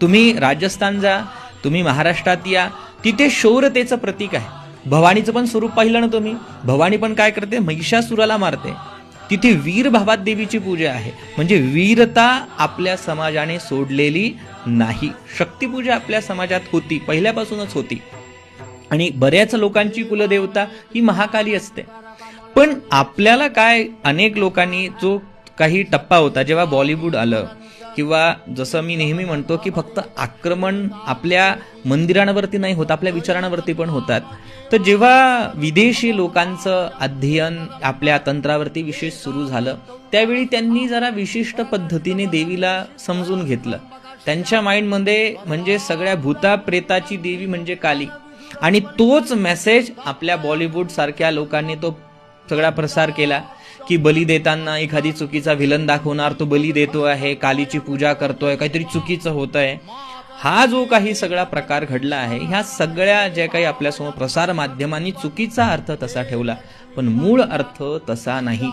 तुम्ही राजस्थान जा, तुम्ही महाराष्ट्रात या, तिथे शौर्यतेचं प्रतीक आहे। भवानीचं पण स्वरूप पाहिलं ना तुम्ही, भवानी पण काय करते, महिषासुराला मारते। तिथे वीर भावात देवीची पूजा आहे, म्हणजे वीरता आपल्या समाजाने सोडलेली नाही। शक्तीपूजा आपल्या समाजात होती, पहिल्यापासूनच होती, आणि बऱ्याच लोकांची कुलदेवता ही महाकाली असते। पण आपल्याला काय, अनेक लोकांनी जो काही टप्पा होता जेव्हा बॉलिवूड आलं, किंवा जसं मी नेहमी म्हणतो की फक्त आक्रमण आपल्या मंदिरांवरती नाही होत, आपल्या विचारांवरती पण होतात। तर जेव्हा विदेशी लोकांचं अध्ययन आपल्या तंत्रावरती विशेष सुरू झालं, त्यावेळी त्यांनी जरा विशिष्ट पद्धतीने देवीला समजून घेतलं। त्यांच्या माइंडमध्ये म्हणजे सगळ्या भूता प्रेताची देवी म्हणजे काली, आणि तोच मेसेज आपल्या बॉलिवूड सारख्या लोकांनी तो सगळा प्रसार केला की बली देताना एखादी चुकीचा विलन दाखवणार, तो बली देतो आहे, कालीची पूजा करतोय, काहीतरी चुकीचं होत आहे। हा जो काही सगळा प्रकार घडला आहे, ह्या सगळ्या ज्या काही आपल्यासमोर प्रसार माध्यमांनी चुकीचा अर्थ तसा ठेवला, पण मूळ अर्थ तसा नाही।